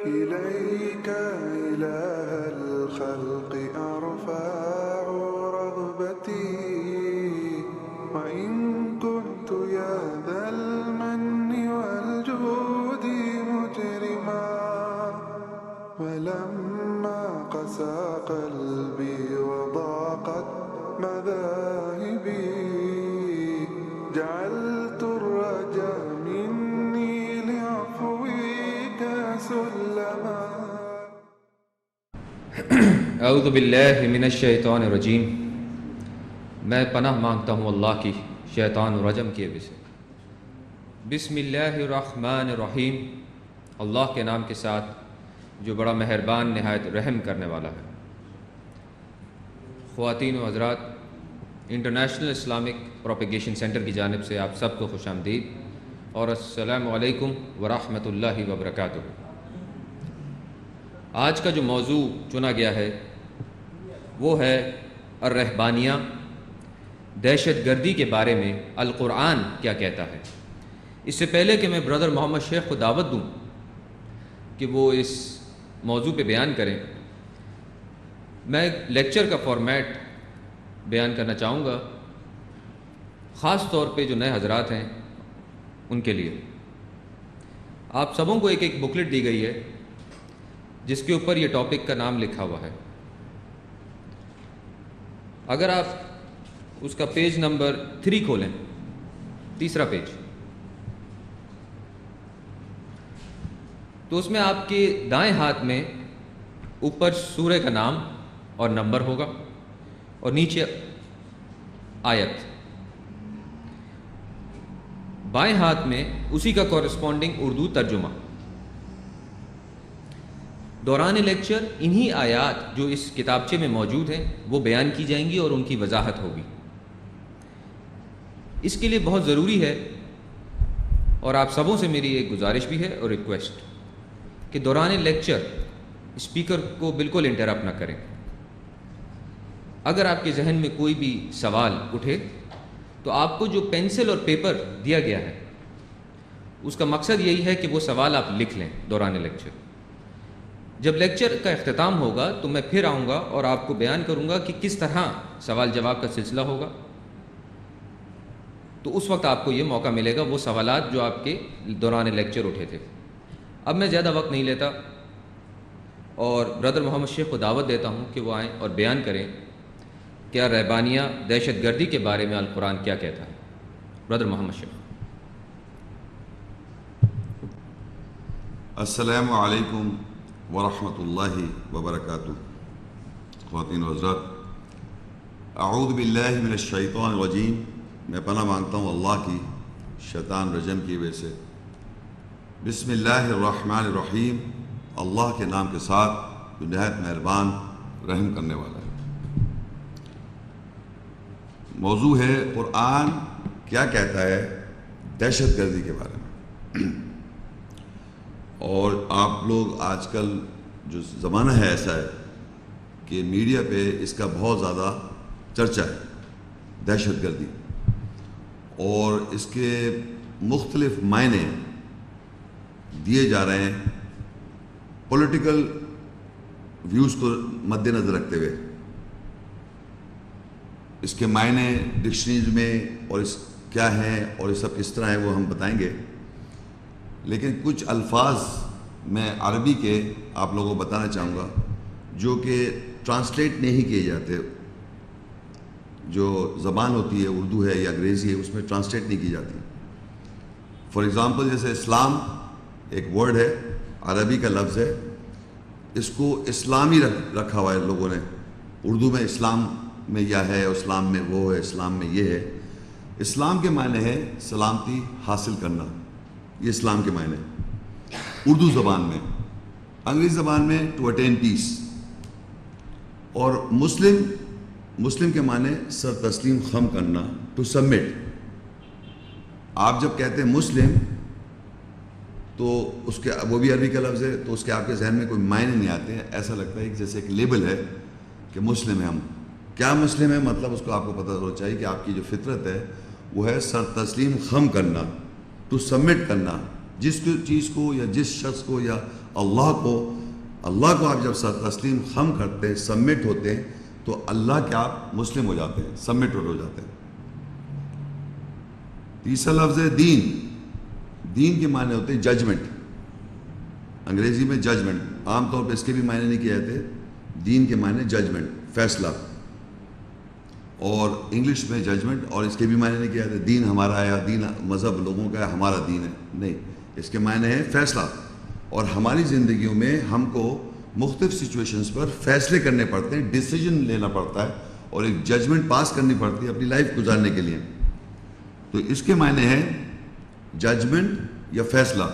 إليك إله الخلق أرفع رغبتي وإن كنت يا ذا المن والجود مجرما ولما قسى قلبي وضاقت مذاهبي جعلت الرجاء مني لعفوك سلما. اعوذ باللہ من الشیطان الرجیم. میں پناہ مانگتا ہوں اللہ کی شیطان الرجم کے وجہ سے. بسم اللہ الرحمن الرحیم. اللہ کے نام کے ساتھ جو بڑا مہربان نہایت رحم کرنے والا ہے. خواتین و حضرات، انٹرنیشنل اسلامک پروپیگیشن سینٹر کی جانب سے آپ سب کو خوش آمدید اور السلام علیکم ورحمۃ اللہ وبرکاتہ. آج کا جو موضوع چنا گیا ہے وہ ہے الرہبانیہ، دہشت گردی کے بارے میں القرآن کیا کہتا ہے. اس سے پہلے کہ میں برادر محمد شیخ کو دعوت دوں کہ وہ اس موضوع پہ بیان کریں، میں لیکچر کا فارمیٹ بیان کرنا چاہوں گا، خاص طور پہ جو نئے حضرات ہیں ان کے لیے. آپ سبوں کو ایک ایک بکلٹ دی گئی ہے جس کے اوپر یہ ٹاپک کا نام لکھا ہوا ہے. اگر آپ اس کا پیج نمبر 3 کھولیں، تیسرا پیج، تو اس میں آپ کے دائیں ہاتھ میں اوپر سورہ کا نام اور نمبر ہوگا اور نیچے آیت. بائیں ہاتھ میں اسی کا کورسپونڈنگ اردو ترجمہ. دوران لیکچر انہی آیات جو اس کتابچے میں موجود ہیں وہ بیان کی جائیں گی اور ان کی وضاحت ہوگی. اس کے لیے بہت ضروری ہے اور آپ سبوں سے میری ایک گزارش بھی ہے اور ریکویسٹ کہ دوران لیکچر اسپیکر کو بالکل انٹرپٹ نہ کریں. اگر آپ کے ذہن میں کوئی بھی سوال اٹھے تو آپ کو جو پینسل اور پیپر دیا گیا ہے اس کا مقصد یہی ہے کہ وہ سوال آپ لکھ لیں دوران لیکچر. جب لیکچر کا اختتام ہوگا تو میں پھر آؤں گا اور آپ کو بیان کروں گا کہ کس طرح سوال جواب کا سلسلہ ہوگا. تو اس وقت آپ کو یہ موقع ملے گا وہ سوالات جو آپ کے دوران لیکچر اٹھے تھے. اب میں زیادہ وقت نہیں لیتا اور برادر محمد شیخ کو دعوت دیتا ہوں کہ وہ آئیں اور بیان کریں کیا رہبانیہ دہشت گردی کے بارے میں القرآن کیا کہتا ہے. برادر محمد شیخ. السلام علیکم ورحمۃ اللہ وبرکاتہ. خواتین و حضرات، اعوذ باللہ من الشیطان الرجیم. میں پناہ مانگتا ہوں اللہ کی شیطان رجم کی وجہ سے. بسم اللہ الرحمن الرحیم. اللہ کے نام کے ساتھ جو نہایت مہربان رحم کرنے والا ہے. موضوع ہے قرآن کیا کہتا ہے دہشت گردی کے بارے میں. اور آپ لوگ آج کل جو زمانہ ہے ایسا ہے کہ میڈیا پہ اس کا بہت زیادہ چرچا ہے، دہشت گردی، اور اس کے مختلف معنی دیے جا رہے ہیں پولیٹیکل ویوز کو مد نظر رکھتے ہوئے. اس کے معنی ڈکشنریز میں اور اس کیا ہیں اور یہ سب کس طرح ہیں وہ ہم بتائیں گے. لیکن کچھ الفاظ میں عربی کے آپ لوگوں کو بتانا چاہوں گا جو کہ ٹرانسلیٹ نہیں کیے جاتے. جو زبان ہوتی ہے اردو ہے یا انگریزی ہے اس میں ٹرانسلیٹ نہیں کی جاتی. فار ایگزامپل جیسے اسلام ایک ورڈ ہے، عربی کا لفظ ہے، اس کو اسلامی رکھا ہوا ہے لوگوں نے. اردو میں اسلام میں یہ ہے، اسلام میں وہ ہے، اسلام میں یہ ہے. اسلام کے معنی ہے سلامتی حاصل کرنا، یہ اسلام کے معنی ہے اردو زبان میں. انگریزی زبان میں ٹو اٹین پیس. اور مسلم کے معنی سر تسلیم خم کرنا، ٹو سبمٹ. آپ جب کہتے ہیں مسلم تو اس کے وہ بھی عربی کا لفظ ہے تو اس کے آپ کے ذہن میں کوئی معنی نہیں آتے ہیں. ایسا لگتا ہے کہ جیسے ایک لیبل ہے کہ مسلم ہے. ہم کیا مسلم ہے مطلب اس کو آپ کو پتہ ہونا چاہیے کہ آپ کی جو فطرت ہے وہ ہے سر تسلیم خم کرنا، ٹو سبمٹ کرنا، جس چیز کو یا جس شخص کو یا اللہ کو آپ جب سر تسلیم خم کرتے ہیں، سبمٹ ہوتے ہیں، تو اللہ کے آپ مسلم ہو جاتے ہیں، سبمٹ ہو جاتے ہیں۔ تیسرا لفظ ہے دین۔ دین کے معنی ہوتے ہیں ججمنٹ، انگریزی میں ججمنٹ، عام طور پہ اس کے بھی معنی نہیں کیے جاتے۔ دین کے معنی ججمنٹ، فیصلہ، اور انگلش میں ججمنٹ، اور اس کے بھی معنی نہیں کیا جاتے دین ہمارا ہے یا دین مذہب لوگوں کا ہے ہمارا دین ہے، نہیں، اس کے معنی ہے فیصلہ۔ اور ہماری زندگیوں میں ہم کو مختلف سچویشنز پر فیصلے کرنے پڑتے ہیں، ڈیسیجن لینا پڑتا ہے، اور ایک ججمنٹ پاس کرنی پڑتی ہے اپنی لائف گزارنے کے لیے۔ تو اس کے معنی ہے ججمنٹ یا فیصلہ۔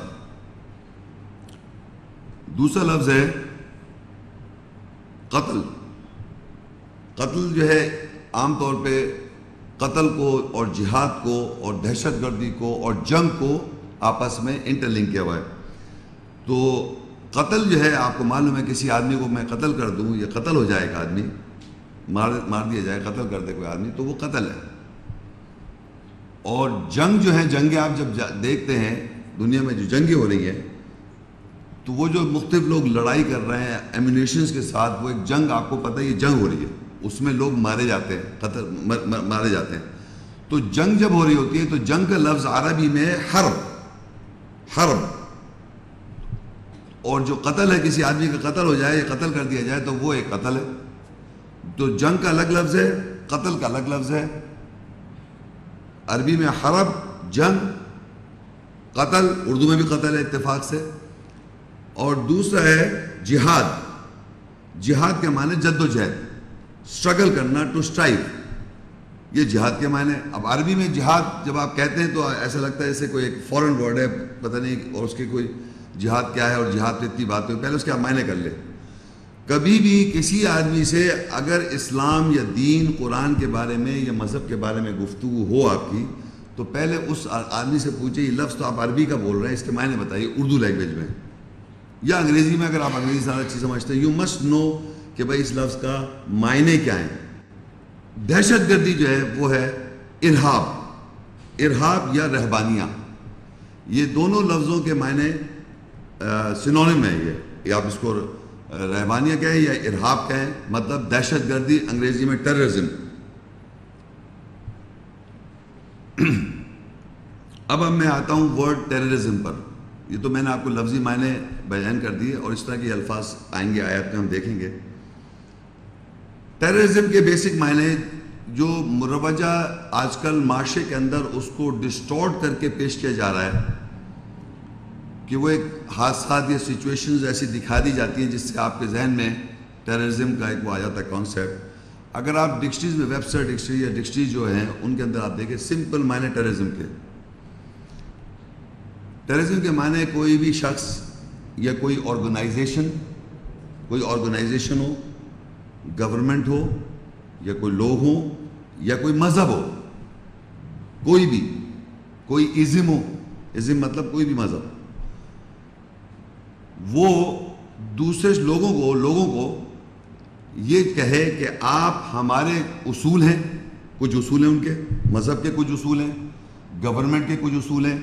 دوسرا لفظ ہے قتل۔ قتل جو ہے عام طور پہ قتل کو اور جہاد کو اور دہشت گردی کو اور جنگ کو آپس میں انٹر لنک کیا ہوا ہے۔ تو قتل جو ہے، آپ کو معلوم ہے کسی آدمی کو میں قتل کر دوں یا قتل ہو جائے ایک آدمی، مار دیا جائے، قتل کر دے کوئی آدمی، تو وہ قتل ہے۔ اور جنگ جو ہے، جنگیں آپ جب دیکھتے ہیں دنیا میں جو جنگیں ہو رہی ہیں، تو وہ جو مختلف لوگ لڑائی کر رہے ہیں ایمونیشنز کے ساتھ، وہ ایک جنگ، آپ کو پتہ ہے یہ جنگ ہو رہی ہے، اس میں لوگ مارے جاتے ہیں، مارے جاتے ہیں۔ تو جنگ جب ہو رہی ہوتی ہے تو جنگ کا لفظ عربی میں ہے حرب، اور جو قتل ہے، کسی آدمی کا قتل ہو جائے یا قتل کر دیا جائے تو وہ ایک قتل ہے۔ تو جنگ کا الگ لفظ ہے، قتل کا الگ لفظ ہے۔ عربی میں حرب، جنگ، قتل، اردو میں بھی قتل ہے اتفاق سے۔ اور دوسرا ہے جہاد۔ جہاد کے معنی جد و جہد، اسٹرگل کرنا، ٹو اسٹرائیو، یہ جہاد کے معنی۔ اب عربی میں جہاد جب آپ کہتے ہیں تو ایسا لگتا ہے جیسے کوئی ایک فورن ورڈ ہے، پتہ نہیں، اور اس کی کوئی جہاد کیا ہے اور جہاد پہ اتنی بات ہوئی، پہلے اس کے آپ معنی کر لیں۔ کبھی بھی کسی آدمی سے اگر اسلام یا دین، قرآن کے بارے میں یا مذہب کے بارے میں گفتگو ہو آپ کی، تو پہلے اس آدمی سے پوچھیں یہ لفظ تو آپ عربی کا بول رہے ہیں، اس کے معنی بتائیے اردو لینگویج میں یا انگریزی میں، اگر آپ انگریزی زیادہ اچھی سمجھتے ہیں۔ یو مسٹ نو کہ بھائی اس لفظ کا معنی کیا ہے۔ دہشت گردی جو ہے وہ ہے ارہاب یا رہبانیہ، یہ دونوں لفظوں کے معنی سنونیم ہے۔ یہ آپ اس کو رہبانیہ کہیں یا ارہاب کہیں، مطلب دہشت گردی، انگریزی میں ٹیررزم۔ اب میں آتا ہوں ورڈ ٹیررزم پر۔ یہ تو میں نے آپ کو لفظی معنی بیان کر دیے، اور اس طرح کے الفاظ آئیں گے آیات میں، ہم دیکھیں گے۔ ٹیررزم کے بیسک معنی جو مروجہ آج کل معاشرے کے اندر اس کو ڈسٹورٹ کر کے پیش کیا جا رہا ہے، کہ وہ ایک حادثات یا سچویشنز ایسی دکھا دی جاتی ہیں جس سے آپ کے ذہن میں ٹیررزم کا ایک وہ آ جاتا ہے کانسیپٹ۔ اگر آپ ڈکشنریز میں، ویب سائٹ ڈکشنری یا ڈکشنری جو ہیں ان کے اندر آپ دیکھیں سمپل معنی ٹیررزم کے، ٹیررزم کے معنی کوئی بھی شخص یا کوئی آرگنائزیشن ہو، گورنمنٹ ہو، یا کوئی لوگ ہوں، یا کوئی مذہب ہو، کوئی بھی، کوئی ازم ہو، ازم مطلب کوئی بھی مذہب، وہ دوسرے لوگوں کو یہ کہے کہ آپ ہمارے اصول ہیں، کچھ اصول ہیں ان کے، مذہب کے کچھ اصول ہیں، گورنمنٹ کے کچھ اصول ہیں،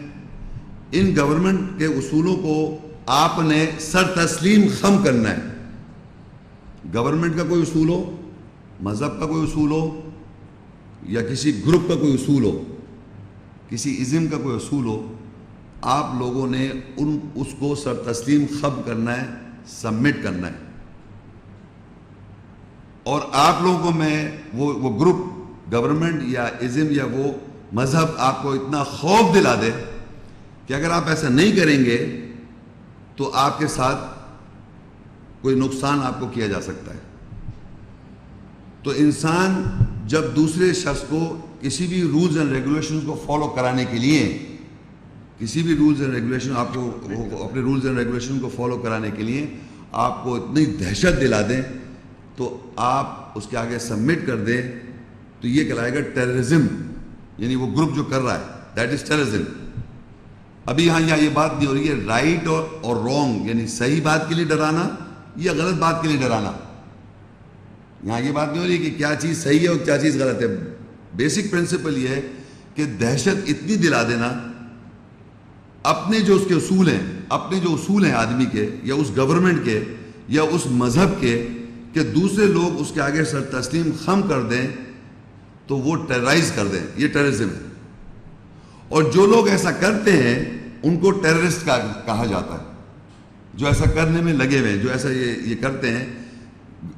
ان گورنمنٹ کے اصولوں کو آپ نے سر تسلیم خم کرنا ہے۔ گورنمنٹ کا کوئی اصول ہو، مذہب کا کوئی اصول ہو، یا کسی گروپ کا کوئی اصول ہو، کسی ازم کا کوئی اصول ہو، آپ لوگوں نے اس کو سر تسلیم خم کرنا ہے، سبمٹ کرنا ہے۔ اور آپ لوگوں کو میں وہ گروپ، گورنمنٹ یا ازم یا وہ مذہب آپ کو اتنا خوف دلا دے کہ اگر آپ ایسا نہیں کریں گے تو آپ کے ساتھ کوئی نقصان آپ کو کیا جا سکتا ہے۔ تو انسان جب دوسرے شخص کو کسی بھی رولز اینڈ ریگولیشنز کو فالو کرانے کے لیے، کسی بھی رولز اینڈ ریگولیشن آپ کو اپنے رولز اینڈ ریگولیشن کو فالو کرانے کے لیے آپ کو اتنی دہشت دلا دیں تو آپ اس کے آگے سبمٹ کر دیں، تو یہ کہلائے گا ٹیررزم، یعنی وہ گروپ جو کر رہا ہے، دیٹ از ٹیررزم۔ ابھی یہاں یہ بات نہیں ہو رہی ہے رائٹ اور رانگ، یعنی صحیح بات کے لیے ڈرانا یا غلط بات کے لیے ڈرانا۔ یہاں یہ بات نہیں ہو رہی کہ کیا چیز صحیح ہے اور کیا چیز غلط ہے۔ بیسک پرنسپل یہ ہے کہ دہشت اتنی دلا دینا اپنے جو اس کے اصول ہیں، اپنے جو اصول ہیں آدمی کے یا اس گورنمنٹ کے یا اس مذہب کے، کہ دوسرے لوگ اس کے آگے سر تسلیم خم کر دیں تو وہ ٹیررائز کر دیں، یہ ٹیررزم ہے. اور جو لوگ ایسا کرتے ہیں ان کو ٹیررسٹ کہا جاتا ہے. جو ایسا کرنے میں لگے ہوئے ہیں، جو ایسا یہ کرتے ہیں،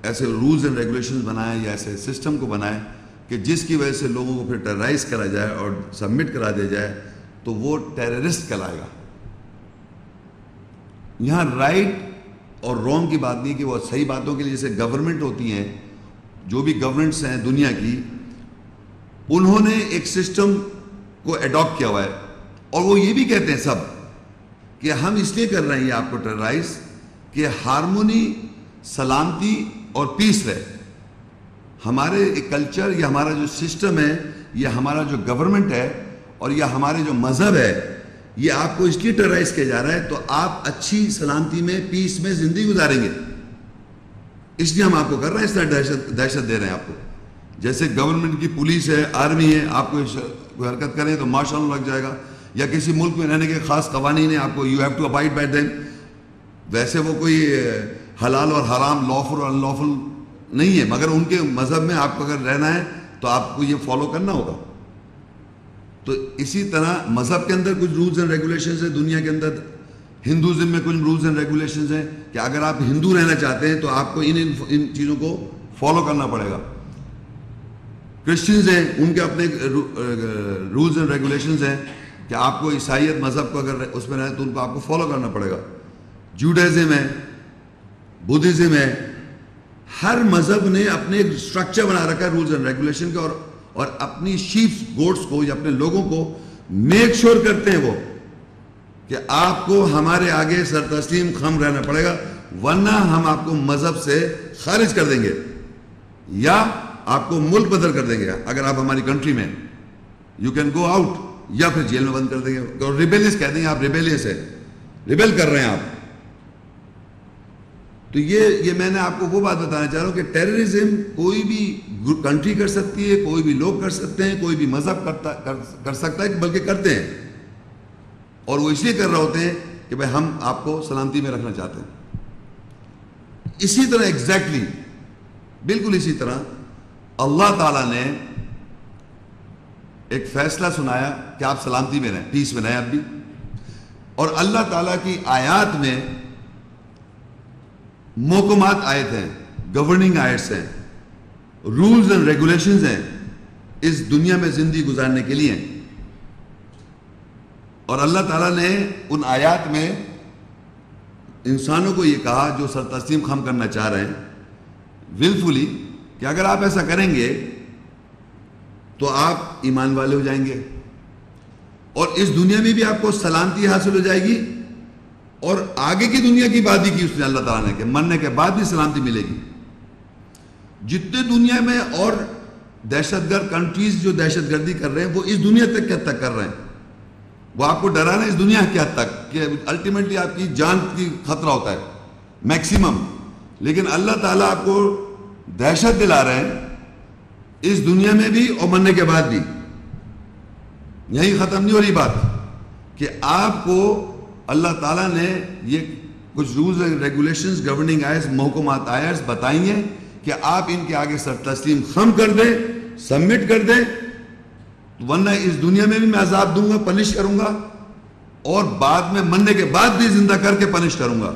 ایسے رولز اینڈ ریگولیشنز بنائیں یا ایسے سسٹم کو بنائیں کہ جس کی وجہ سے لوگوں کو پھر ٹیررائز کرا جائے اور سبمٹ کرا دیا جائے، تو وہ ٹیررسٹ کہلائے گا. یہاں رائٹ اور رونگ کی بات نہیں کہ وہ صحیح باتوں کے لیے جیسے گورنمنٹ ہوتی ہیں، جو بھی گورنمنٹس ہیں دنیا کی، انہوں نے ایک سسٹم کو ایڈاپٹ کیا ہوا ہے، اور وہ یہ بھی کہتے ہیں سب کہ ہم اس لیے کر رہے ہیں یہ آپ کو ٹیررائز کہ ہارمونی، سلامتی اور پیس رہے. ہمارے کلچر یا ہمارا جو سسٹم ہے یا ہمارا جو گورنمنٹ ہے اور یا ہمارے جو مذہب ہے، یہ آپ کو اس لیے ٹیررائز کیا جا رہا ہے تو آپ اچھی سلامتی میں، پیس میں زندگی گزاریں گے. اس لیے ہم آپ کو کر رہے ہیں، اس طرح دہشت دے رہے ہیں آپ کو. جیسے گورنمنٹ کی پولیس ہے، آرمی ہے، آپ کو کوئی حرکت کریں تو مارشل لا لگ جائے گا، یا کسی ملک میں رہنے کے خاص قوانین ہیں، آپ کو you have to abide by them. ویسے وہ کوئی حلال اور حرام، لافل اور ان لافل نہیں ہے، مگر ان کے مذہب میں آپ کو اگر رہنا ہے تو آپ کو یہ فالو کرنا ہوگا. تو اسی طرح مذہب کے اندر کچھ رولز اینڈ ریگولیشنز ہیں، دنیا کے اندر ہندوازم میں کچھ رولز اینڈ ریگولیشنز ہیں کہ اگر آپ ہندو رہنا چاہتے ہیں تو آپ کو ان چیزوں کو فالو کرنا پڑے گا. کرسچنز ہیں، ان کے اپنے رولز اینڈ ریگولیشنز ہیں کہ آپ کو عیسائیت مذہب کو اگر اس میں رہے تو ان کو آپ کو فالو کرنا پڑے گا. جوڈائزم ہے، بدھزم ہے، ہر مذہب نے اپنے ایک اسٹرکچر بنا رکھا ہے رولز اینڈ ریگولیشن کا، اور اپنی شیپ گوٹس کو یا اپنے لوگوں کو میک شور کرتے ہیں وہ کہ آپ کو ہمارے آگے سر تسلیم خم رہنا پڑے گا، ورنہ ہم آپ کو مذہب سے خارج کر دیں گے یا آپ کو ملک بدر کر دیں گے. اگر آپ ہماری کنٹری میں یو کین گو آؤٹ، یا پھر جیل میں بند کر دیں گے اور ریبیلیس کہہ دیں گے آپ ریبیلیس ہے، ریبیل کر رہے ہیں آپ. تو یہ میں نے آپ کو وہ بات بتانا چاہ رہا ہوں کہ ٹیررزم کوئی بھی کنٹری کر سکتی ہے، کوئی بھی لوگ کر سکتے ہیں، کوئی بھی مذہب کر سکتا ہے، بلکہ کرتے ہیں. اور وہ اس لیے کر رہے ہوتے ہیں کہ بھائی ہم آپ کو سلامتی میں رکھنا چاہتے ہیں. اسی طرح ایگزیکٹلی بالکل اسی طرح اللہ تعالیٰ نے ایک فیصلہ سنایا کہ آپ سلامتی میں رہیں، پیس میں رہیں اب بھی. اور اللہ تعالیٰ کی آیات میں محکمات آیت ہیں، گورننگ آیتس ہیں، رولز اینڈ ریگولیشنز ہیں اس دنیا میں زندگی گزارنے کے لیے. اور اللہ تعالیٰ نے ان آیات میں انسانوں کو یہ کہا جو سر تسلیم خم کرنا چاہ رہے ہیں ولفلی کہ اگر آپ ایسا کریں گے تو آپ ایمان والے ہو جائیں گے، اور اس دنیا میں بھی آپ کو سلامتی حاصل ہو جائے گی، اور آگے کی دنیا کی بات ہی کی اس نے اللہ تعالیٰ نے کہ مرنے کے بعد بھی سلامتی ملے گی. جتنے دنیا میں اور دہشت گرد کنٹریز جو دہشت گردی کر رہے ہیں وہ اس دنیا تک کے حد تک کر رہے ہیں، وہ آپ کو ڈرانا اس دنیا کے حد تک کہ الٹیمیٹلی آپ کی جان کی خطرہ ہوتا ہے میکسیمم. لیکن اللہ تعالیٰ آپ کو دہشت دلا رہے ہیں اس دنیا میں بھی اور مرنے کے بعد بھی. یہی ختم نہیں ہو رہی بات کہ آپ کو اللہ تعالیٰ نے یہ کچھ رولز اینڈ ریگولیشنز، گورننگ آئرس، محکمات آئرس بتائیں گے کہ آپ ان کے آگے سر تسلیم خم کر دیں، سبمٹ کر دیں، ورنہ اس دنیا میں بھی میں عذاب دوں گا، پنش کروں گا، اور بعد میں مرنے کے بعد بھی زندہ کر کے پنش کروں گا.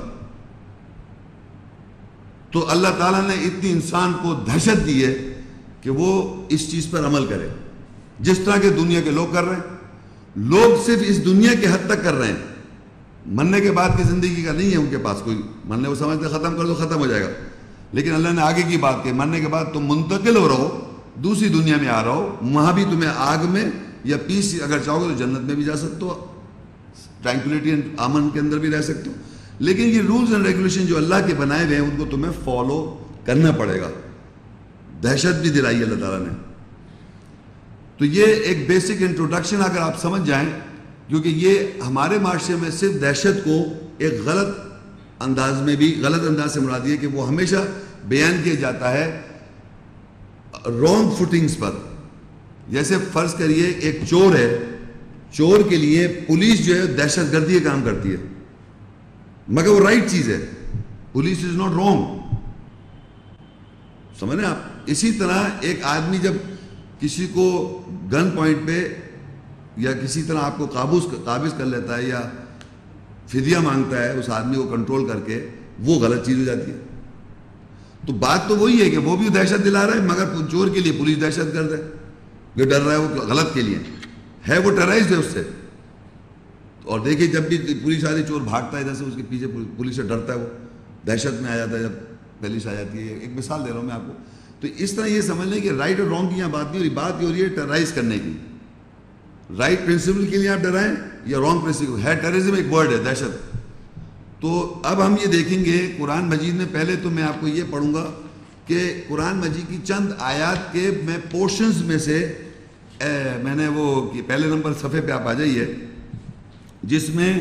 تو اللہ تعالیٰ نے اتنی انسان کو دہشت دی ہے کہ وہ اس چیز پر عمل کرے جس طرح کے دنیا کے لوگ کر رہے ہیں. لوگ صرف اس دنیا کے حد تک کر رہے ہیں، مرنے کے بعد کی زندگی کا نہیں ہے ان کے پاس کوئی. مرنے وہ سمجھتے ختم کر دو ختم ہو جائے گا، لیکن اللہ نے آگے کی بات کی مرنے کے بعد تم منتقل ہو رہو، دوسری دنیا میں آ رہا ہو، وہاں بھی تمہیں آگ میں یا پیس اگر چاہو گے تو جنت میں بھی جا سکتے ہو، ٹرینکولیٹی اینڈ امن کے اندر بھی رہ سکتے ہو. لیکن یہ رولز اینڈ ریگولیشن جو اللہ کے بنائے ہوئے ہیں ان کو تمہیں فالو کرنا پڑے گا. دہشت بھی دلائی اللہ تعالیٰ نے. تو یہ ایک بیسک انٹروڈکشن اگر آپ سمجھ جائیں، کیونکہ یہ ہمارے معاشرے میں صرف دہشت کو ایک غلط انداز میں بھی، غلط انداز سے مراد یہ کہ وہ ہمیشہ بیان کیا جاتا ہے رانگ فوٹنگز پر. جیسے فرض کریے ایک چور ہے، چور کے لیے پولیس جو ہے دہشت گردی کا کام کرتی ہے، مگر وہ رائٹ چیز ہے. Police is not wrong. سمجھ رہے ہیں آپ؟ اسی طرح ایک آدمی جب کسی کو گن پوائنٹ پہ یا کسی طرح آپ کو قابض کر لیتا ہے یا فدیہ مانگتا ہے اس آدمی کو کنٹرول کر کے، وہ غلط چیز ہو جاتی ہے. تو بات تو وہی ہے کہ وہ بھی دہشت دلا رہا ہے، مگر چور کے لیے پولیس دہشت گرد ہے، جو ڈر رہا ہے وہ غلط کے لیے ہے، وہ ٹیررائزڈ ہے اس سے. اور دیکھیے جب بھی پولیس آدمی چور بھاگتا ہے ادھر سے، اس کے پیچھے پولیس سے ڈرتا ہے، وہ دہشت میں آ جاتا ہے جب پولیس آ جاتی ہے. ایک مثال دے رہا ہوں میں آپ کو. تو اس طرح یہ سمجھ لیں کہ رائٹ اور رانگ کی یہاں بات نہیں ہو رہی، بات یہ ہو رہی ہے ٹیررائز کرنے کی. رائٹ پرنسپل کے لیے آپ ڈرائیں یا رانگ پرنسپل ہے. ٹیررزم ایک ورڈ ہے، دہشت. تو اب ہم یہ دیکھیں گے قرآن مجید میں. پہلے تو میں آپ کو یہ پڑھوں گا کہ قرآن مجید کی چند آیات کے میں پورشنز میں سے میں نے وہ پہلے نمبر صفحے پہ آپ آ جائیے، جس میں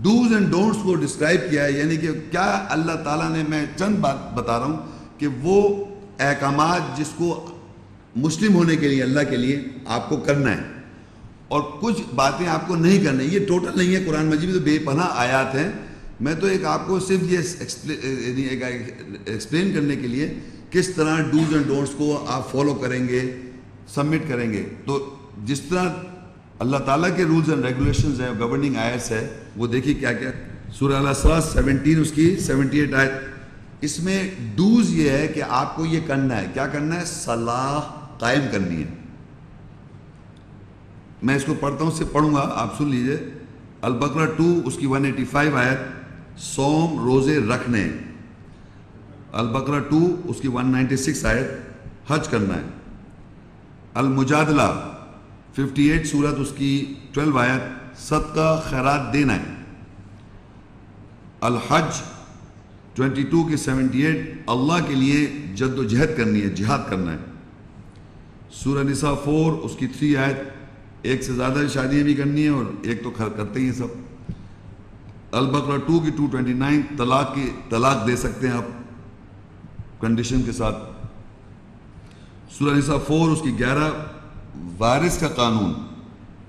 ڈوز اینڈ ڈونٹس کو ڈسکرائب کیا ہے. یعنی کہ کیا اللہ تعالیٰ نے، میں چند بات بتا رہا ہوں کہ وہ احکامات جس کو مسلم ہونے کے لیے اللہ کے لیے آپ کو کرنا ہے، اور کچھ باتیں آپ کو نہیں کرنا. یہ ٹوٹل نہیں ہے، قرآن مجید میں تو بے پناہ آیات ہیں. میں تو ایک آپ کو صرف یہ ایکسپلین کرنے کے لیے کس طرح ڈوز اینڈ ڈونٹس کو آپ فالو کریں گے، سبمٹ کریں گے. تو جس طرح اللہ تعالیٰ کے رولز اینڈ ریگولیشنز ہیں، گورننگ آیتس ہے، وہ دیکھیے کیا کیا. سورہ الاسراء 17 اس کی 78 آیت. اس میں ڈوز یہ ہے کہ آپ کو یہ کرنا ہے. کیا کرنا ہے؟ صلاح قائم کرنی ہے. میں اس کو پڑھتا ہوں، اس سے پڑھوں گا، آپ سن لیجئے. البقرہ 2 اس کی 185 آیت، صوم روزے رکھنے. البقرہ 2 اس کی 196 آیت، حج کرنا ہے. المجادلہ 58 سورت اس کی 12 آیت، صدقہ خیرات دینا ہے. الحج 22 کی 78، اللہ کے لیے جد و جہد کرنی ہے، جہاد کرنا ہے. سورہ نساء 4 اس کی 3 آیت، ایک سے زیادہ شادیاں بھی کرنی ہیں اور ایک تو کرتے ہی ہیں سب. البقرہ 2 کی 229، طلاق دے سکتے ہیں آپ کنڈیشن کے ساتھ. سورہ نساء 4 اس کی 11، وارث کا قانون،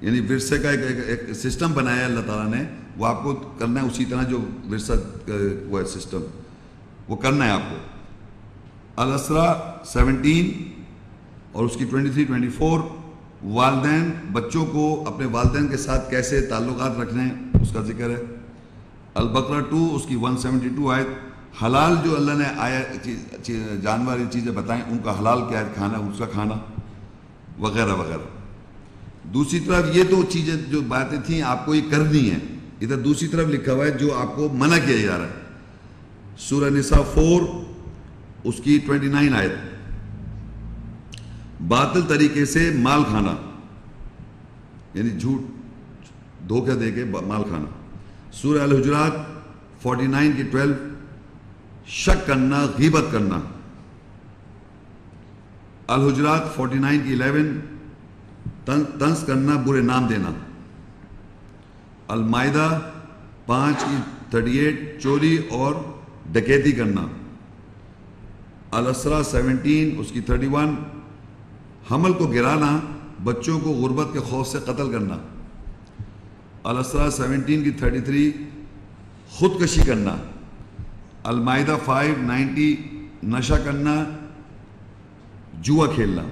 یعنی ورثے کا ایک سسٹم بنایا ہے اللہ تعالیٰ نے، وہ آپ کو کرنا ہے اسی طرح جو ورثہ وہ سسٹم وہ کرنا ہے آپ کو. الاسراء 17 اور اس کی 23-24، والدین، بچوں کو اپنے والدین کے ساتھ کیسے تعلقات رکھنے ہیں اس کا ذکر ہے. البقرہ 2 اس کی 172 آیت، حلال جو اللہ نے جانور چیزیں بتائیں ان کا حلال کیا ہے کھانا، اس کا کھانا وغیرہ وغیرہ. دوسری طرف یہ تو چیزیں جو باتیں تھیں آپ کو یہ کرنی ہیں. ادھر دوسری طرف لکھا ہوا ہے جو آپ کو منع کیا جا رہا ہے. سورہ نساء 4 اس کی 29 آیت، باطل طریقے سے مال کھانا، یعنی جھوٹ دھوکہ دے کے مال کھانا. سورہ الحجرات 49 کی 12، شک کرنا، غیبت کرنا. الحجرات 49 کی 11، طنز کرنا، برے نام دینا. المائدہ 5 کی 38، چوری اور ڈکیتی کرنا. الاسراء 17 اس کی 31، حمل کو گرانا، بچوں کو غربت کے خوف سے قتل کرنا. الاسراء 17 کی 33، خودکشی کرنا. المائدہ 5:90، نشہ کرنا، جوا کھیلنا.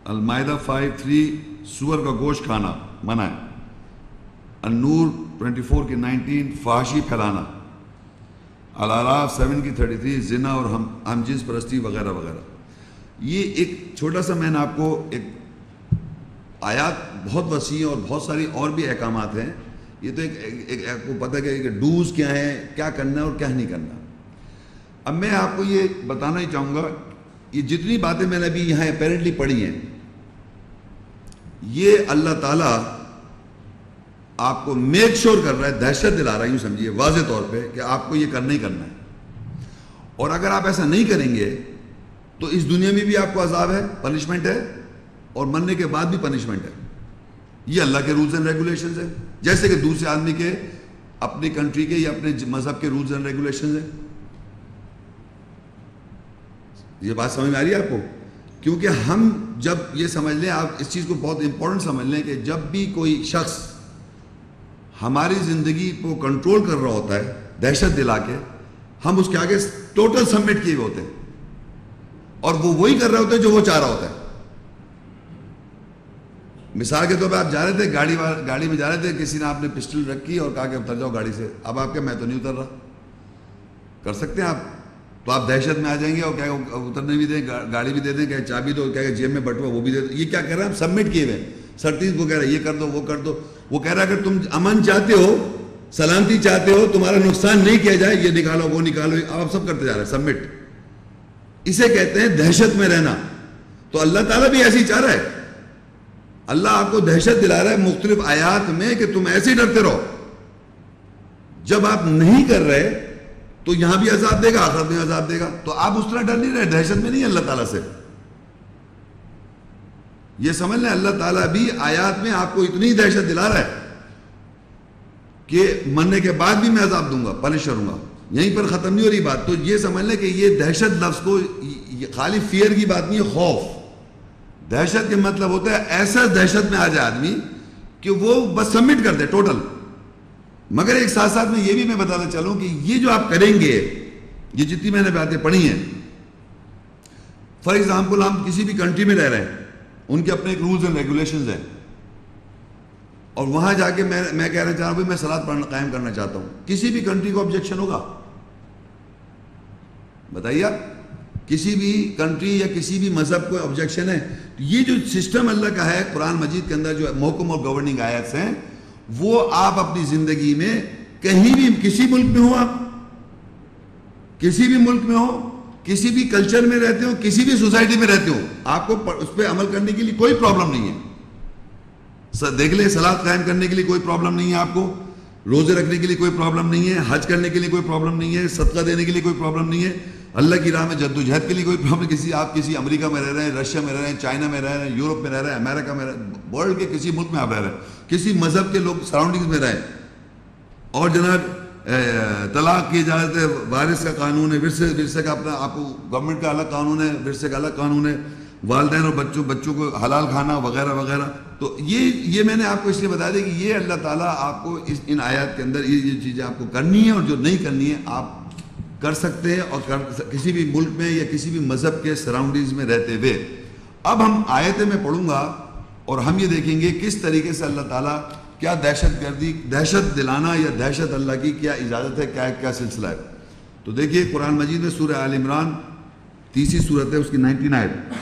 المائدہ 5:3، سور کا گوشت کھانا منع ہے. النور 24 کی 19، فحاشی پھیلانا. الاعراف 7 کی 33، زنا اور ہم جنس پرستی وغیرہ وغیرہ. یہ ایک چھوٹا سا میں نے آپ کو ایک آیات بہت وسیع اور بہت ساری اور بھی احکامات ہیں. یہ تو ایک آپ کو پتہ ہے کہ ڈوز کیا ہیں، کیا کرنا ہے اور کیا نہیں کرنا. اب میں آپ کو یہ بتانا ہی چاہوں گا، یہ جتنی باتیں میں نے ابھی یہاں اپیرنٹلی پڑھی ہیں، یہ اللہ تعالیٰ آپ کو میک شور کر رہا ہے، دہشت دلا رہا ہے، یوں سمجھیے واضح طور پہ کہ آپ کو یہ کرنا ہی کرنا ہے. اور اگر آپ ایسا نہیں کریں گے تو اس دنیا میں بھی آپ کو عذاب ہے، پنشمنٹ ہے، اور مرنے کے بعد بھی پنشمنٹ ہے. یہ اللہ کے رولز اینڈ ریگولیشنز ہیں، جیسے کہ دوسرے آدمی کے اپنی کنٹری کے یا اپنے مذہب کے رولز اینڈ ریگولیشنز ہیں. یہ بات سمجھ میں آ رہی ہے آپ کو؟ کیونکہ ہم جب یہ سمجھ لیں، آپ اس چیز کو بہت امپورٹنٹ سمجھ لیں کہ جب بھی کوئی شخص ہماری زندگی کو کنٹرول کر رہا ہوتا ہے دہشت دلا کے، ہم اس کے آگے ٹوٹل سبمٹ کیے ہوئے ہوتے ہیں، اور وہ وہی کر رہے ہوتے ہیں جو وہ چاہ رہا ہوتا ہے. مثال کے طور پہ آپ جا رہے تھے گاڑی میں جا رہے تھے، کسی نے آپ نے پسٹل رکھی اور کہا کہ اتر جاؤ گاڑی سے. اب آپ کہ میں تو نہیں اتر رہا. کر سکتے ہیں آپ؟ تو آپ دہشت میں آ جائیں گے اور کیا اترنے بھی دیں، گاڑی بھی دے دیں، کہ چابی دو، کیا جیب میں بٹوا وہ بھی دے دو. یہ کیا کہہ رہا ہے؟ ہم سبمٹ کیے ہوئے. سرتیز کو کہہ رہا ہے یہ کر دو وہ کر دو. وہ کہہ رہا ہے اگر تم امن چاہتے ہو، سلامتی چاہتے ہو، تمہارا نقصان نہیں کیا جائے، یہ نکالو وہ نکالو، آپ سب کرتے جا رہے ہیں سبمٹ. اسے کہتے ہیں دہشت میں رہنا. تو اللہ تعالیٰ بھی ایسے ہی چاہ رہا ہے. اللہ آپ کو دہشت دلا رہا ہے مختلف آیات میں کہ تم ایسے ہی ڈرتے رہو. جب آپ نہیں کر رہے تو یہاں بھی عذاب دے گا، آخرت میں عذاب دے گا. تو آپ اس طرح ڈر نہیں رہے، دہشت میں نہیں اللہ تعالیٰ سے. یہ سمجھ لیں اللہ تعالیٰ بھی آیات میں آپ کو اتنی دہشت دلا رہا ہے کہ مرنے کے بعد بھی میں عذاب دوں گا، پنش کروں گا. یہیں پر ختم نہیں ہو رہی بات. تو یہ سمجھ لیں کہ یہ دہشت لفظ کو خالی فیئر کی بات نہیں ہے، خوف. دہشت کے مطلب ہوتا ہے ایسا دہشت میں آ جائے آدمی کہ وہ بس سبمٹ کر دے ٹوٹل. مگر ایک ساتھ ساتھ میں یہ بھی میں بتانا چلوں کہ یہ جو آپ کریں گے، یہ جتنی میں نے باتیں پڑھی ہیں، فار ایگزامپل ہم کسی بھی کنٹری میں رہ رہے ہیں، ان کے اپنے ایک رولز اینڈ ریگولیشنز ہیں، اور وہاں جا کے میں کہنا چاہ رہا ہوں میں صلاۃ پڑھنا قائم کرنا چاہتا ہوں. کسی بھی کنٹری کو آبجیکشن ہوگا؟ بتائیے آپ. کسی بھی کنٹری یا کسی بھی مذہب کو آبجیکشن ہے؟ یہ جو سسٹم اللہ کا ہے قرآن مجید کے اندر، جو محکم اور گورننگ آیتس ہیں، وہ آپ اپنی زندگی میں کہیں بھی، کسی ملک میں ہو، آپ کسی بھی ملک میں ہو، کسی بھی کلچر میں رہتے ہو، کسی بھی سوسائٹی میں رہتے ہو، آپ کو اس پہ عمل کرنے کے لیے کوئی پرابلم نہیں ہے. دیکھ لیں، صلاۃ قائم کرنے کے لیے کوئی پرابلم نہیں ہے آپ کو، روزے رکھنے کے لیے کوئی پرابلم نہیں ہے، حج کرنے کے لیے کوئی پرابلم نہیں ہے، صدقہ دینے کے لیے کوئی پرابلم نہیں ہے، اللہ کی راہ میں جدوجہد کے لیے کوئی پرابلم. آپ کسی امریکہ میں رہ رہے ہیں، رشیا میں رہ رہے ہیں، چائنا میں رہ رہے ہیں، یورپ میں رہ رہے ہیں، امریکہ میں رہ رہے ہیں، ورلڈ کے کسی ملک میں آپ رہ رہے ہیں، کسی مذہب کے لوگ سراؤنڈنگز میں رہیں، اور جناب طلاق کی اجازت ہے، وارث کا قانون ہے، ورثے کا اپنا، آپ کو گورنمنٹ کا الگ قانون ہے، ورثے کا الگ قانون ہے، والدین اور بچوں کو حلال کھانا وغیرہ وغیرہ. تو یہ میں نے آپ کو اس لیے بتا دیا کہ یہ اللہ تعالیٰ آپ کو ان آیات کے اندر یہ چیزیں آپ کو کرنی ہے، اور جو نہیں کرنی ہے آپ کر سکتے ہیں، اور کسی بھی ملک میں یا کسی بھی مذہب کے سراؤنڈنگز میں رہتے ہوئے. اب ہم آیتیں میں پڑھوں گا اور ہم یہ دیکھیں گے کس طریقے سے اللہ تعالیٰ کیا دہشت گردی، دہشت دلانا یا دہشت اللہ کی کیا اجازت ہے، کیا سلسلہ ہے. تو دیکھیے قرآن مجید میں سورہ آل عمران، تیسری صورت ہے، اس کی 19 آیت.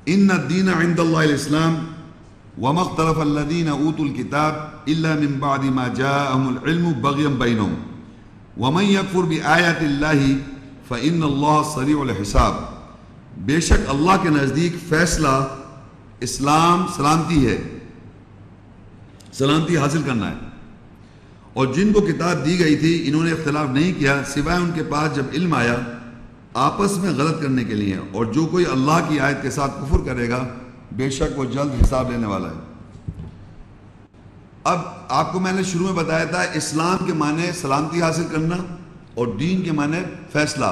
ان الدین عند اللہ الاسلام وما اختلف الذین اوتوا الکتاب الا من بعد ما جاءهم العلم بغیا بینہم ومن یکفر بآیات اللہ فإن اللہ سریع الحساب. بے شک اللہ کے نزدیک فیصلہ اسلام سلامتی ہے، سلامتی حاصل کرنا ہے، اور جن کو کتاب دی گئی تھی انہوں نے اختلاف نہیں کیا سوائے ان کے پاس جب علم آیا آپس میں غلط کرنے کے لیے، اور جو کوئی اللہ کی آیت کے ساتھ کفر کرے گا بے شک وہ جلد حساب لینے والا ہے. اب آپ کو میں نے شروع میں بتایا تھا اسلام کے معنی سلامتی حاصل کرنا اور دین کے معنی فیصلہ.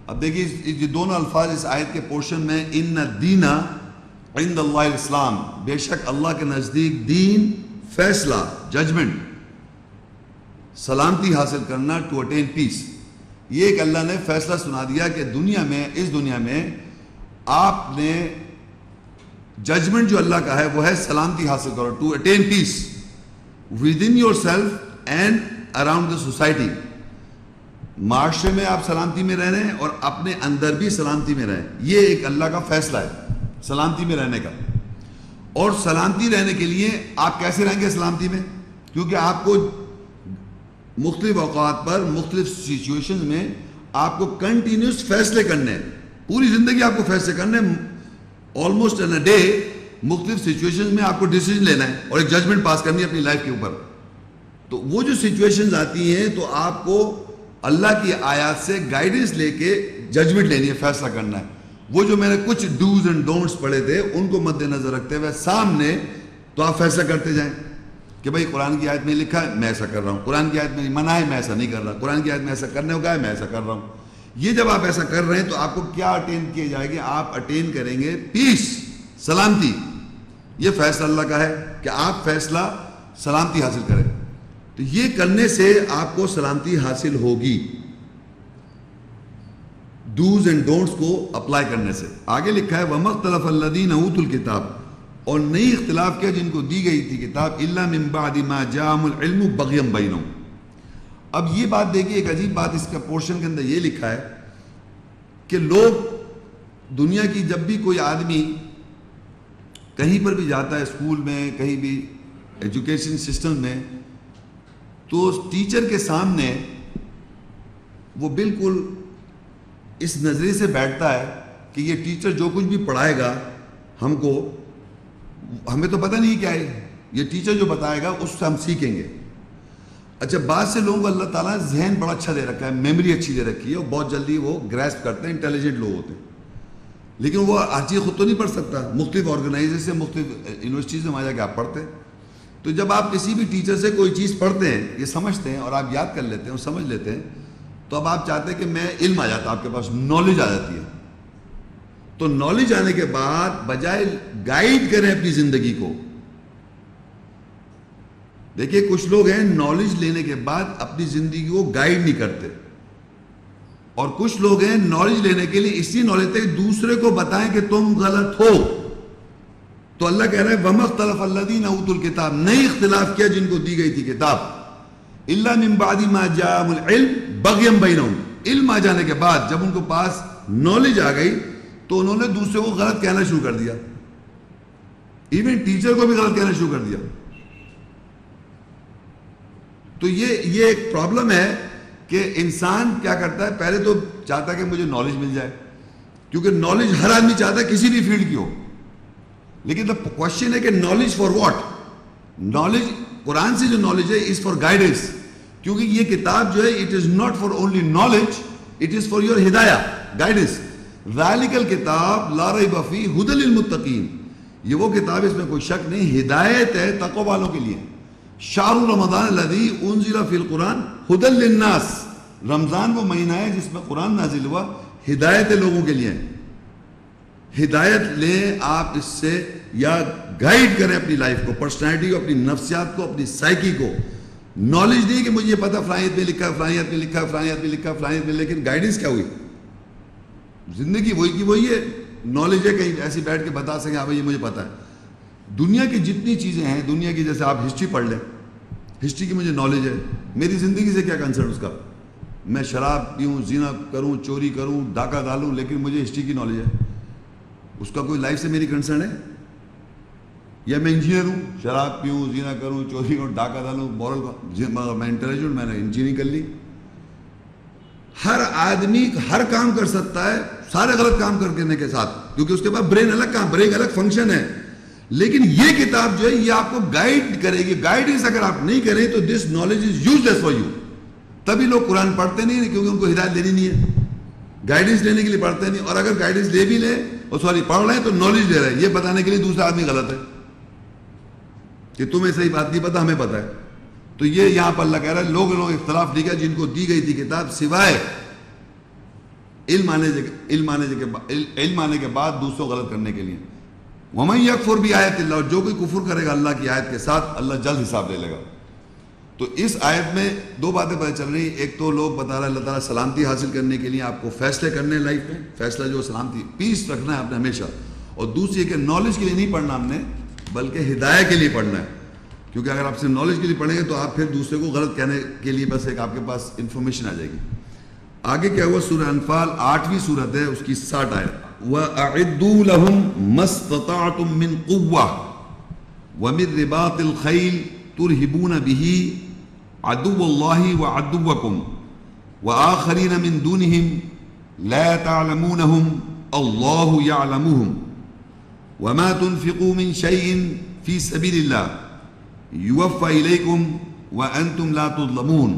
اب دیکھیے یہ دونوں الفاظ اس آیت کے پورشن میں، ان الدین عند اللہ الاسلام، بے شک اللہ کے نزدیک دین، فیصلہ، ججمنٹ، سلامتی حاصل کرنا، ٹو اٹین پیس. یہ ایک اللہ نے فیصلہ سنا دیا کہ دنیا میں، اس دنیا میں آپ نے ججمنٹ جو اللہ کا ہے وہ ہے سلامتی حاصل کرو، to attain peace with in your self and around the society. معاشرے میں آپ سلامتی میں رہ رہے ہیں اور اپنے اندر بھی سلامتی میں رہیں. یہ ایک اللہ کا فیصلہ ہے سلامتی میں رہنے کا. اور سلامتی رہنے کے لیے آپ کیسے رہیں گے سلامتی میں؟ کیونکہ آپ کو مختلف اوقات پر مختلف سچویشنز میں آپ کو کنٹینیوس فیصلے کرنے ہیں. پوری زندگی آپ کو فیصلے کرنے ہیں، آلموسٹ ان اے ڈے مختلف سچویشنز میں آپ کو ڈیسیجن لینا ہے اور ایک ججمنٹ پاس کرنی ہے اپنی لائف کے اوپر. تو وہ جو سچویشنز آتی ہیں تو آپ کو اللہ کی آیات سے گائیڈنس لے کے ججمنٹ لینی ہے، فیصلہ کرنا ہے. وہ جو میں نے کچھ ڈوز اینڈ ڈونٹس پڑھے تھے ان کو مد نظر رکھتے ہوئے سامنے تو آپ فیصلہ کرتے جائیں کہ بھائی قرآن کی آیت میں لکھا ہے میں ایسا کر رہا ہوں، قرآن کی آیت میں منع ہے میں ایسا نہیں کر رہا، قرآن کی آیت میں ایسا کرنے کو کہا ہے میں ایسا کر رہا ہوں. یہ جب آپ ایسا کر رہے ہیں تو آپ کو کیا اٹین کیا جائے گا؟ آپ اٹین کریں گے پیس، سلامتی. یہ فیصلہ اللہ کا ہے کہ آپ فیصلہ سلامتی حاصل کریں. تو یہ کرنے سے آپ کو سلامتی حاصل ہوگی، ڈوز اینڈ ڈونٹس کو اپلائی کرنے سے. آگے لکھا ہے وَمَا اخْتَلَفَ الَّذِينَ أُوتُوا الْكِتَابَ، اور نہیں اختلاف کیا جن کو دی گئی تھی کتاب، إِلَّا مِن بَعْدِ مَا جَاءَهُمُ الْعِلْمُ بَغْيًا بَيْنَهُمْ. اب یہ بات دیکھیے، ایک عجیب بات اس کا پورشن کے اندر یہ لکھا ہے کہ لوگ دنیا کی جب بھی کوئی آدمی کہیں پر بھی جاتا ہے، اسکول میں، کہیں بھی ایجوکیشن سسٹم میں، تو ٹیچر کے سامنے وہ بالکل اس نظریے سے بیٹھتا ہے کہ یہ ٹیچر جو کچھ بھی پڑھائے گا ہمیں تو پتہ نہیں کیا ہے، یہ ٹیچر جو بتائے گا اس سے ہم سیکھیں گے. اچھا، بعض سے لوگوں کو اللہ تعالیٰ نے ذہن بڑا اچھا دے رکھا ہے، میموری اچھی دے رکھی ہے، اور بہت جلدی وہ گریسپ کرتے ہیں، انٹیلیجنٹ لوگ ہوتے ہیں. لیکن وہ ہر چیز خود تو نہیں پڑھ سکتا، مختلف آرگنائزیشن سے، مختلف یونیورسٹیز میں وہاں جا کے آپ پڑھتے ہیں. تو جب آپ کسی بھی ٹیچر سے کوئی چیز پڑھتے ہیں، یہ سمجھتے ہیں اور آپ یاد کر لیتے ہیں اور سمجھ لیتے ہیں، تو اب آپ چاہتے ہیں کہ میں علم آ جاتا، آپ کے پاس نالج آ جاتی ہے. تو نالج آنے کے بعد بجائے گائیڈ کریں اپنی زندگی کو، دیکھیے کچھ لوگ ہیں نالج لینے کے بعد اپنی زندگی کو گائیڈ نہیں کرتے، اور کچھ لوگ ہیں نالج لینے کے لیے اسی نالج تک دوسرے کو بتائیں کہ تم غلط ہو. تو اللہ کہہ رہا ہے وَمَا اخْتَلَفَ الَّذِينَ أُوتُوا الْكِتَابَ، نہیں اختلاف کیا جن کو دی گئی تھی کتاب، إِلَّا مِن بَعْدِ مَا جَاءَهُمُ الْعِلْمُ بَغْيًا بَيْنَهُمْ، علم آ جانے کے بعد جب ان کو پاس نالج آ گئی تو انہوں نے دوسرے کو غلط کہنا شروع کر دیا، ایون ٹیچر کو بھی غلط کہنا شروع کر دیا. تو یہ ایک پرابلم ہے کہ انسان کیا کرتا ہے، پہلے تو چاہتا ہے کہ مجھے نالج مل جائے، کیونکہ نالج ہر آدمی چاہتا ہے کسی بھی فیلڈ کی ہو. لیکن کوشچن ہے کہ نالج فار واٹ؟ نالج قرآن سے جو نالج ہے از فار گائیڈنس، کیونکہ یہ کتاب جو ہے it is not for only knowledge, it is for your ہدایہ، گائیڈنس. ذالک الکتاب لا ریب فیہ ھدی للمتقین، یہ وہ کتاب، اس میں کوئی شک نہیں، ہدایت ہے تقوی والوں کے لیے. شہر رمضان الذی انزل فی القرآن ھدی للناس، رمضان وہ مہینہ ہے جس میں قرآن نازل ہوا، ہدایت لوگوں کے لیے. ہدایت لیں آپ اس سے، یا گائیڈ کریں اپنی لائف کو، پرسنالٹی کو، اپنی نفسیات کو، اپنی سائیکی کو. نالج نہیں کہ مجھے یہ پتا فلانیت میں لکھا ہے، فلانیت میں لکھا ہے، فلانیت میں لکھا ہے، فلانیت میں، لیکن گائیڈنس کیا ہوئی؟ زندگی وہی کی وہی ہے. نالج ہے کہیں ایسی بیٹھ کے بتا سکیں ہاں بھائی یہ مجھے پتا ہے. دنیا کی جتنی چیزیں ہیں، دنیا کی جیسے آپ ہسٹری پڑھ لیں، ہسٹری کی مجھے نالج ہے، میری زندگی سے کیا کنسرن اس کا؟ میں شراب پیوں، زنا کروں، چوری کروں، ڈاکہ ڈالوں، لیکن مجھے ہسٹری کی نالج ہے، اس کا کوئی لائف سے میری کنسرن ہے؟ یا میں انجینئر ہوں، شراب پیوں، زنا کروں، چوری کروں، ڈاکہ ڈالوں، مورل، میں انٹیلیجنٹ، میں نے انجینئرنگ کر لی. ہر آدمی ہر کام کر سکتا ہے، سارے غلط کام کرنے کے ساتھ، کیونکہ اس کے پاس برین الگ کام، برین الگ فنکشن ہے. لیکن یہ کتاب جو ہے یہ آپ کو گائیڈ کرے گی. گائیڈنس اگر آپ نہیں کریں تو this knowledge is use less for you. تبھی لوگ قرآن پڑھتے نہیں، کیونکہ ان کو ہدایت دینی نہیں ہے، گائیڈنس لینے کے لیے پڑھتے نہیں. اور اگر گائیڈنس لے بھی لیں اور پڑھ رہے ہیں تو نالج لے رہے ہیں، یہ بتانے کے لیے دوسرا آدمی غلط ہے کہ تمہیں صحیح بات نہیں پتا، ہمیں پتا ہے. تو یہ یہاں پر اللہ کہہ رہا ہے لوگ اختلاف نہیں کیا جن کو دی گئی تھی کتاب، سوائے علم آنے کے بعد دوسروں غلط کرنے کے لیے. وَمَن يَكْفُرْ بِآيَاتِ اللَّهِ، اور جو کوئی کفر کرے گا اللہ کی آیت کے ساتھ، اللہ جلد حساب لے لے گا. تو اس آیت میں دو باتیں پتہ چل رہی ہیں. ایک تو لوگ بتا رہا ہے اللہ تعالیٰ سلامتی حاصل کرنے کے لیے آپ کو فیصلے کرنے ہیں لائف میں، فیصلہ جو سلامتی، پیس رکھنا ہے آپ نے ہمیشہ. اور دوسری کہ نالج کے لیے نہیں پڑھنا ہم نے، بلکہ ہدایت کے لیے پڑھنا ہے. کیونکہ اگر آپ سے نالج کے لیے پڑھیں گے تو آپ پھر دوسرے کو غلط کہنے کے لیے بس ایک آپ کے پاس انفارمیشن آ جائے گی. آگے کیا ہوا؟ سورہ انفال 8ویں سورت ہے، اس کی 60 آیت. وَأَعِدُّوا لَهُم مَا اسْتَطَعْتُم مِّن قُوَّةٍ وَمِن رِّبَاطِ الْخَيْلِ تُرْهِبُونَ بِهِ عَدُوَّ اللَّهِ وَعَدُوَّكُمْ وَآخَرِينَ مِن دُونِهِمْ لَا تَعْلَمُونَهُمْ اللَّهُ يَعْلَمُهُمْ وَمَا تُنْفِقُوا مِن شَيْءٍ فِي سَبِيلِ اللَّهِ يُوَفَّى إِلَيْكُمْ وَأَنْتُمْ لَا تُظْلَمُونَ.